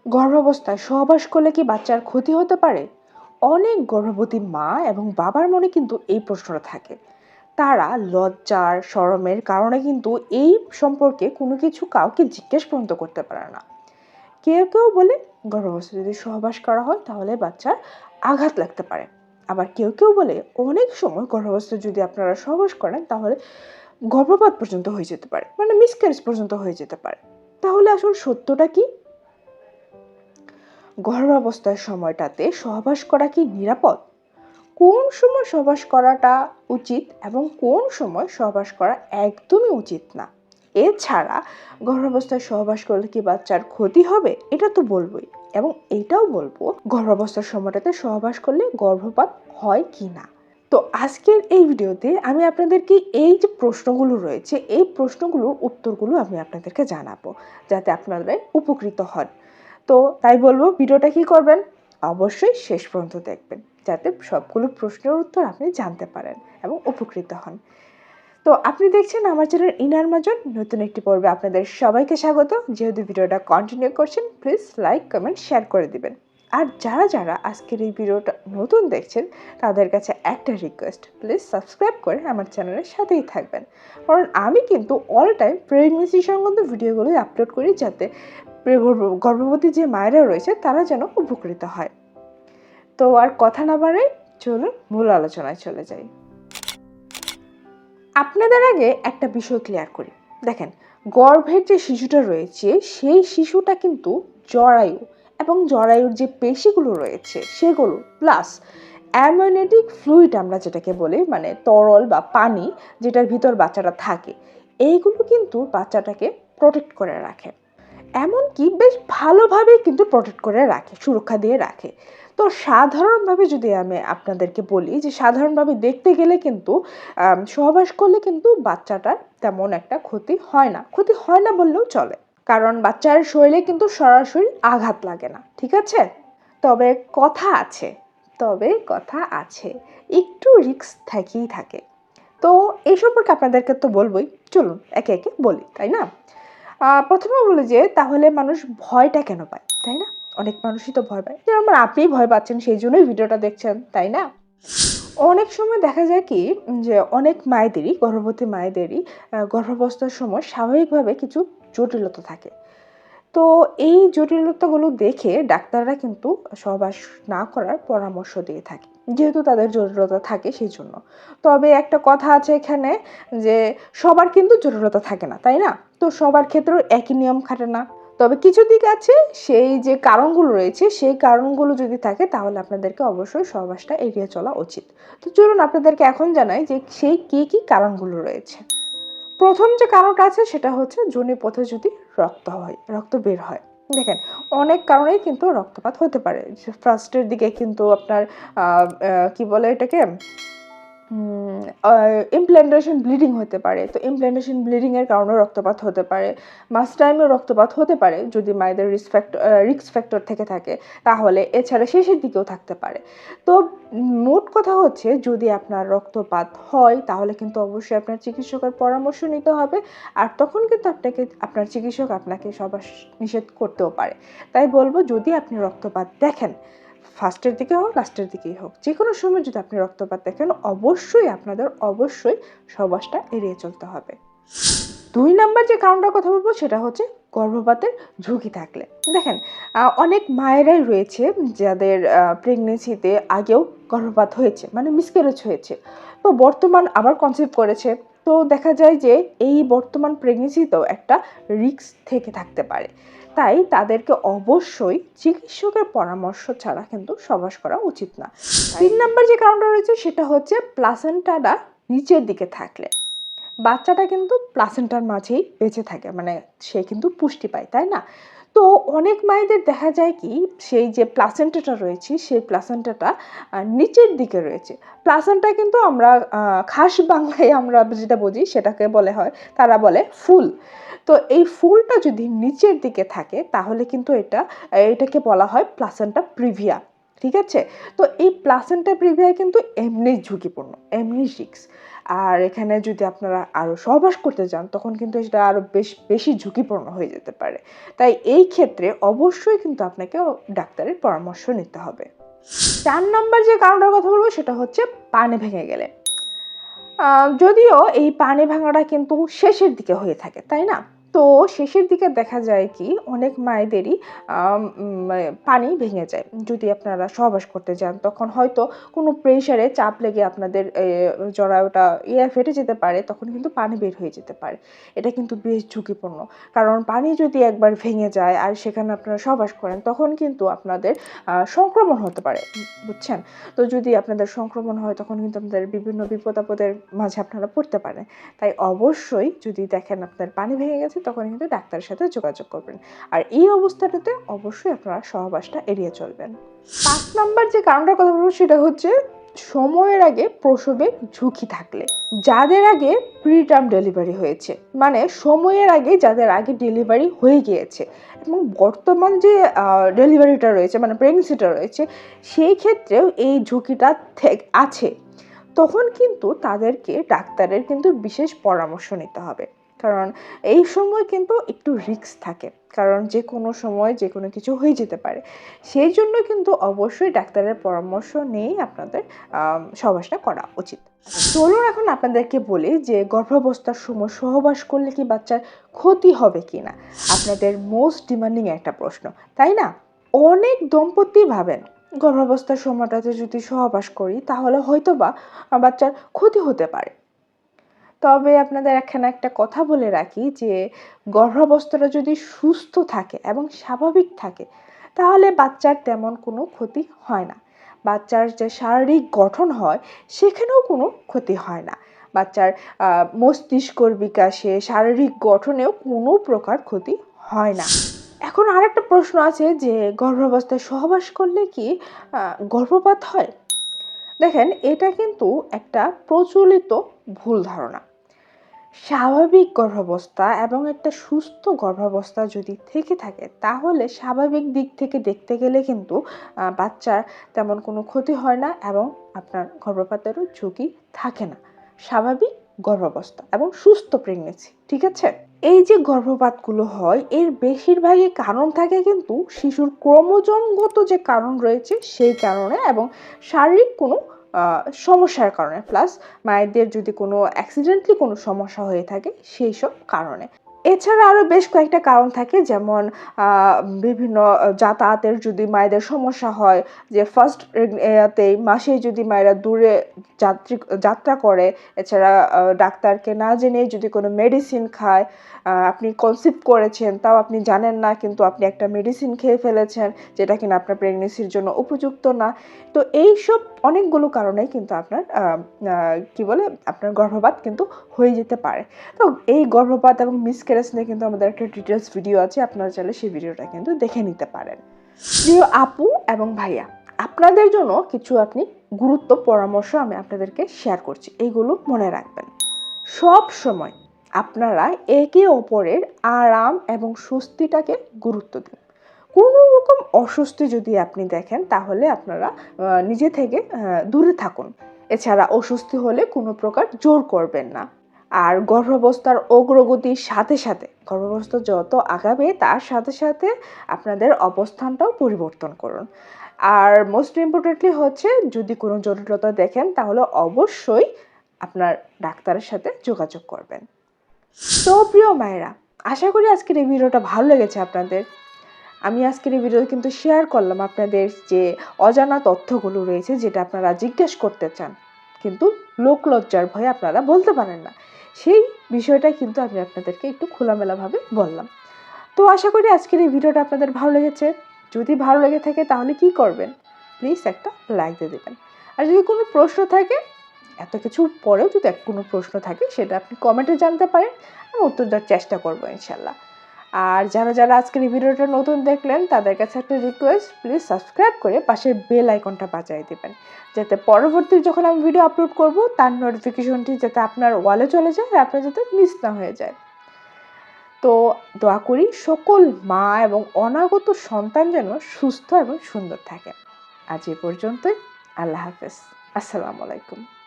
গর্ভাবস্থায় সহবাস করলে কি বাচ্চার ক্ষতি হতে পারে? অনেক গর্ভবতী মা এবং বাবার মনে কিন্তু এই প্রশ্নটা থাকে। তারা লজ্জার শরমের কারণে কিন্তু এই সম্পর্কে কোনো কিছু কাউকে জিজ্ঞেস পর্যন্ত করতে পারে না। কেউ কেউ বলে গর্ভাবস্থায় যদি সহবাস করা হয় তাহলে বাচ্চার আঘাত লাগতে পারে। আবার কেউ কেউ বলে অনেক সময় গর্ভাবস্থায় যদি আপনারা সহবাস করেন তাহলে গর্ভপাত পর্যন্ত হয়ে যেতে পারে, মানে মিসক্যারেজ পর্যন্ত হয়ে যেতে পারে। তাহলে আসলে সত্যটা কি? গর্ভাবস্থার সময়টাতে সহবাস করা কি নিরাপদ? কোন সময় সহবাস করাটা উচিত এবং কোন সময় সহবাস করা একদমই উচিত না? এছাড়া গর্ভাবস্থায় সহবাস করলে কি বাচ্চার ক্ষতি হবে, এটা তো বলবোই। এবং এটাও বলবো গর্ভাবস্থার সময়টাতে সহবাস করলে গর্ভপাত হয় কি না। তো আজকের এই ভিডিওতে আমি আপনাদেরকে এই যে প্রশ্নগুলো রয়েছে এই প্রশ্নগুলোর উত্তরগুলো আমি আপনাদেরকে জানাবো, যাতে আপনারা উপকৃত হন। তো তাই বলবো, ভিডিওটা কি করবেন, অবশ্যই শেষ পর্যন্ত দেখবেন, যাতে সবগুলো প্রশ্নের উত্তর আপনি জানতে পারেন এবং উপকৃত হন। তো আপনি দেখছেন আমার চ্যানেল ইনার মাজন, নতুন একটি পর্বে আপনাদের সবাইকে স্বাগত। যেহেতু ভিডিওটা কন্টিনিউ করছেন, প্লিজ লাইক কমেন্ট শেয়ার করে দিবেন। আর যারা যারা আজকের এই ভিডিওটা নতুন দেখছেন তাদের কাছে একটা রিকোয়েস্ট, প্লিজ সাবস্ক্রাইব করে আমার চ্যানেলের সাথেই থাকবেন। কারণ আমি কিন্তু অল টাইম প্রেগনেন্সি সংক্রান্ত ভিডিওগুলোই আপলোড করি, যাতে গর্ভবতী যে মায়েরা রয়েছে তারা যেন উপকৃত হয়। তো আর কথা না বাড়াই, চলুন মূল আলোচনায় চলে যাই। আপনাদের আগে একটা বিষয় ক্লিয়ার করি। দেখেন, গর্ভের যে শিশুটা রয়েছে সেই শিশুটা কিন্তু জরায়ু এবং জরায়ুর যে পেশিগুলো রয়েছে সেগুলো প্লাস অ্যামনিওটিক ফ্লুইড আমরা যেটাকে বলি, মানে তরল বা পানি যেটার ভিতর বাচ্চাটা থাকে, এইগুলো কিন্তু বাচ্চাটাকে প্রোটেক্ট করে রাখে। এমনকি বেশ ভালোভাবে কিন্তু প্রোটেক্ট করে রাখে, সুরক্ষা দিয়ে রাখে। তো সাধারণভাবে যদি আমি আপনাদেরকে বলি যে সাধারণভাবে দেখতে গেলে কিন্তু সহবাস করলে কিন্তু বাচ্চাটার তেমন একটা ক্ষতি হয় না, ক্ষতি হয় না বললেও চলে। কারণ বাচ্চার শরীরে কিন্তু সরাসরি আঘাত লাগে না, ঠিক আছে? তবে কথা আছে, একটু রিস্ক থেকেই থাকে। তো এই সম্পর্কে আপনাদেরকে তো বলবোই, চলুন একে একে বলি, তাই না? প্রথমে বলি যে তাহলে মানুষ ভয়টা কেন পায়, তাই না? অনেক মানুষই তো ভয় পায়, যেমন আপনিই ভয় পাচ্ছেন, সেই জন্যই ভিডিওটা দেখছেন, তাই না? অনেক সময় দেখা যায় কি যে অনেক মায়েদেরই, গর্ভবতী মায়েদেরই গর্ভাবস্থার সময় স্বাভাবিকভাবে কিছু জটিলতা থাকে। তো এই জটিলতাগুলো দেখে ডাক্তাররা কিন্তু সহবাস না করার পরামর্শ দিয়ে থাকে, যেহেতু তাদের জটিলতা থাকে সেই জন্য। তবে একটা কথা আছে এখানে, যে সবার কিন্তু জটিলতা থাকে না, তাই না? তো সবার ক্ষেত্রেও একই নিয়ম খাটে না। তবে কিছু দিক আছে, সেই যে কারণগুলো রয়েছে সেই কারণগুলো যদি থাকে তাহলে আপনাদেরকে অবশ্যই সহবাসটা এড়িয়ে চলা উচিত। তো চলুন আপনাদেরকে এখন জানাই যে সেই কি কি কারণগুলো রয়েছে। প্রথম যে কারণটা আছে সেটা হচ্ছে যোনিপথে যদি রক্ত বের হয়। দেখেন, অনেক কারণেই কিন্তু রক্তপাত হতে পারে। ফার্স্টের দিকে কিন্তু আপনার কি বলে এটাকে, ইমপ্ল্যান্টেশন ব্লিডিং হতে পারে। তো ইমপ্ল্যান্টেশন ব্লিডিংয়ের কারণেও রক্তপাত হতে পারে। মাস্ট টাইমেও রক্তপাত হতে পারে যদি মায়েদের রিস্ক ফ্যাক্টর থেকে থাকে তাহলে। এছাড়া শেষের দিকেও থাকতে পারে। তো মোট কথা হচ্ছে, যদি আপনার রক্তপাত হয় তাহলে কিন্তু অবশ্যই আপনার চিকিৎসকের পরামর্শ নিতে হবে। আর তখন কিন্তু আপনার চিকিৎসক আপনাকে সবার নিষেধ করতেও পারে। তাই বলবো, যদি আপনি রক্তপাত দেখেন, ফার্স্টের দিকে হোক লাস্টের দিকেই হোক, যে কোনো সময় যদি আপনি রক্তপাত দেখেন, অবশ্যই সহবাসটা এড়িয়ে চলতে হবে। 2 নাম্বার যে কারণটার কথা বলবো সেটা হচ্ছে গর্ভপাতের ঝুঁকি থাকলে। দেখেন, অনেক মায়েরাই রয়েছে যাদের প্রেগনেন্সিতে আগেও গর্ভপাত হয়েছে, মানে মিসক্যারেজ হয়েছে, তো বর্তমান আবার কনসিভ করেছে। তো দেখা যায় যে এই বর্তমান প্রেগনেন্সিতেও একটা রিস্ক থেকে থাকতে পারে। তাই তাদেরকে অবশ্যই চিকিৎসকের পরামর্শ ছাড়া কিন্তু সহবাস করা উচিত না। 3 নাম্বার যে কারণটা রয়েছে সেটা হচ্ছে প্লাসেন্টাটা নিচের দিকে থাকলে। বাচ্চাটা কিন্তু প্লাসেন্টার মাঝেই বেঁচে থাকে, মানে সে কিন্তু পুষ্টি পায়, তাই না? তো অনেক মায়েদের দেখা যায় কি, সেই যে প্লাসেন্টাটা রয়েছে সেই প্লাসেন্টাটা নিচের দিকে রয়েছে। প্লাসেন্টা কিন্তু আমরা খাস বাংলায় আমরা যেটা বুঝি সেটাকে তারা বলে ফুল। তো এই ফুলটা যদি নিচের দিকে থাকে তাহলে কিন্তু এটাকে বলা হয় প্লাসেন্টা প্রিভিয়া, ঠিক আছে? তো এই প্লাসেন্টা প্রিভিয়া কিন্তু এমনি ঝুঁকিপূর্ণ, এমনি রিস্ক। আর এখানে যদি আপনারা আরও সহবাস করতে যান তখন কিন্তু সেটা আরও বেশি ঝুঁকিপূর্ণ হয়ে যেতে পারে। তাই এই ক্ষেত্রে অবশ্যই কিন্তু আপনাকে ডাক্তারের পরামর্শ নিতে হবে। 4 নাম্বার যে কারণটার কথা বলবো সেটা হচ্ছে পানি ভেঙে গেলে। যদিও এই পানি ভাঙাটা কিন্তু শেষের দিকে হয়ে থাকে, তাই না? তো শেষের দিকে দেখা যায় কি অনেক মায়েদেরই পানি ভেঙে যায়। যদি আপনারা সহবাস করতে যান তখন হয়তো কোনো প্রেশারে চাপ লেগে আপনাদের জরায়ুটা ফেটে যেতে পারে, তখন কিন্তু পানি বের হয়ে যেতে পারে। এটা কিন্তু বেশ ঝুঁকিপূর্ণ, কারণ পানি যদি একবার ভেঙে যায় আর সেখানে আপনারা সহবাস করেন তখন কিন্তু আপনাদের সংক্রমণ হতে পারে, বুঝছেন? তো যদি আপনাদের সংক্রমণ হয় তখন কিন্তু আপনাদের বিভিন্ন বিপদ আপদের মাঝে আপনারা পড়তে পারেন। তাই অবশ্যই যদি দেখেন আপনার পানি ভেঙে গেছে তখন কিন্তু ডাক্তারের সাথে যোগাযোগ করবেন। আর এই অবস্থাটাতে অবশ্যই আপনারা সহবাসটা এড়িয়ে চলবেন। 5 নাম্বার যে কারণটার কথা বলবো সেটা হচ্ছে সময়ের আগে প্রসবের ঝুঁকি থাকলে। যাদের আগে প্রিটার্ম ডেলিভারি হয়েছে, মানে সময়ের আগে যাদের আগে ডেলিভারি হয়ে গিয়েছে এবং বর্তমান যে ডেলিভারিটা রয়েছে মানে প্রেগনেন্সিটা রয়েছে, সেই ক্ষেত্রেও এই ঝুঁকিটা আছে, তখন কিন্তু তাদেরকে ডাক্তারের কিন্তু বিশেষ পরামর্শ নিতে হবে। কারণ এই সময় কিন্তু একটু রিস্ক থাকে, কারণ যে কোনো সময় যে কোনো কিছু হয়ে যেতে পারে। সেই জন্য কিন্তু অবশ্যই ডাক্তারের পরামর্শ নিয়েই আপনাদের সহবাসটা করা উচিত। চলুন এখন আপনাদেরকে বলি যে গর্ভাবস্থার সময় সহবাস করলে কি বাচ্চার ক্ষতি হবে কি না। আপনাদের মোস্ট ডিমান্ডিং একটা প্রশ্ন, তাই না? অনেক দম্পতি ভাবেন গর্ভাবস্থার সময়টাতে যদি সহবাস করি তাহলে হয়তোবা বাচ্চার ক্ষতি হতে পারে। তবে আপনাদের এখানে একটা কথা বলে রাখি যে গর্ভাবস্থাটা যদি সুস্থ থাকে এবং স্বাভাবিক থাকে তাহলে বাচ্চার তেমন কোনো ক্ষতি হয় না। বাচ্চার যে শারীরিক গঠন হয় সেখানেও কোনো ক্ষতি হয় না। বাচ্চার মস্তিষ্কর বিকাশে শারীরিক গঠনেও কোনো প্রকার ক্ষতি হয় না। এখন আরেকটা প্রশ্ন আছে যে গর্ভাবস্থায় সহবাস করলে কি গর্ভপাত হয়? দেখেন, এটা কিন্তু একটা প্রচলিত ভুল ধারণা। স্বাভাবিক গর্ভাবস্থা এবং একটা সুস্থ গর্ভাবস্থা যদি থেকে থাকে তাহলে স্বাভাবিক দিক থেকে দেখতে গেলে কিন্তু বাচ্চার তেমন কোনো ক্ষতি হয় না এবং আপনার গর্ভপাতেরও ঝুঁকি থাকে না। স্বাভাবিক গর্ভাবস্থা এবং সুস্থ প্রেগনেন্সি, ঠিক আছে? এই যে গর্ভপাতগুলো হয় এর বেশিরভাগই কারণ থাকে কিন্তু শিশুর ক্রোমোজোমগত যে কারণ রয়েছে সেই কারণে এবং শারীরিক কোনো সমস্যার কারণে, প্লাস মায়েদের যদি কোনো অ্যাক্সিডেন্টলি কোনো সমস্যা হয়ে থাকে সেই সব কারণে। এছাড়া আরও বেশ কয়েকটা কারণ থাকে, যেমন বিভিন্ন যাতায়াতের যদি মায়েদের সমস্যা হয়, যে ফার্স্ট মাসেই যদি মায়েরা দূরে যাত্রা করে, এছাড়া ডাক্তারকে না জেনে যদি কোনো মেডিসিন খায়, আপনি কনসিভ করেছেন তাও আপনি জানেন না কিন্তু আপনি একটা মেডিসিন খেয়ে ফেলেছেন যেটা কিনা আপনার প্রেগনেন্সির জন্য উপযুক্ত না। তো এইসব অনেকগুলো কারণেই কিন্তু আপনার আপনার গর্ভপাত কিন্তু হয়ে যেতে পারে। তো এই গর্ভপাত এবং মিসক্যারেজ নিয়ে কিন্তু আমাদের একটা ডিটেলস ভিডিও আছে, আপনারা চাইলে সেই ভিডিওটা কিন্তু দেখে নিতে পারেন। প্রিয় আপু এবং ভাইয়া, আপনাদের জন্য কিছু গুরুত্ব পরামর্শ আমি আপনাদেরকে শেয়ার করছি, এইগুলো মনে রাখবেন। সব সময় আপনারা একে অপরের আরাম এবং স্বস্তিটাকে গুরুত্ব দিন। কোনো রকম অস্বস্তি যদি আপনি দেখেন তাহলে আপনারা নিজে থেকে দূরে থাকুন। এছাড়া অস্বস্তি হলে কোনো প্রকার জোর করবেন না। আর গর্ভাবস্থার অগ্রগতির সাথে সাথে গর্ভাবস্থা যত আগাবে তার সাথে সাথে আপনাদের অবস্থানটাও পরিবর্তন করুন। আর মোস্ট ইম্পর্টেন্টলি হচ্ছে যদি কোনো জটিলতা দেখেন তাহলে অবশ্যই আপনার ডাক্তারের সাথে যোগাযোগ করবেন। তো প্রিয় মায়েরা, আশা করি আজকের এই ভিডিওটা ভালো লেগেছে আপনাদের। আমি আজকের এই ভিডিও কিন্তু শেয়ার করলাম আপনাদের যে অজানা তথ্যগুলো রয়েছে যেটা আপনারা জিজ্ঞেস করতে চান কিন্তু লোকলজ্জার ভয়ে আপনারা বলতে পারেন না, সেই বিষয়টা কিন্তু আমি আপনাদেরকে একটু খোলামেলাভাবে বললাম। তো আশা করি আজকের এই ভিডিওটা আপনাদের ভালো লেগেছে। যদি ভালো লেগে থাকে তাহলে কি করবেন, প্লিজ একটা লাইক দিয়ে দেবেন। আর যদি কোনো প্রশ্ন থাকে, এত কিছু পরেও যদি কোনো প্রশ্ন থাকে সেটা আপনি কমেন্টে জানতে পারেন, আমি উত্তর দেওয়ার চেষ্টা করবো ইনশাল্লাহ। আর যারা আজকের এই ভিডিওটা নতুন দেখলেন তাদের কাছে একটা রিকোয়েস্ট, প্লিজ সাবস্ক্রাইব করে পাশের বেল আইকনটা বাজিয়ে দেবেন যাতে পরবর্তী যখন আমি ভিডিও আপলোড করব তার নোটিফিকেশনটি যাতে আপনার ওয়ালে চলে যায় আর আপনার যাতে মিস না হয়ে যায়। তো দোয়া করি সকল মা এবং অনাগত সন্তান যেন সুস্থ এবং সুন্দর থাকে। আজ এ পর্যন্তই। আল্লাহ হাফেজ। আসসালামু আলাইকুম।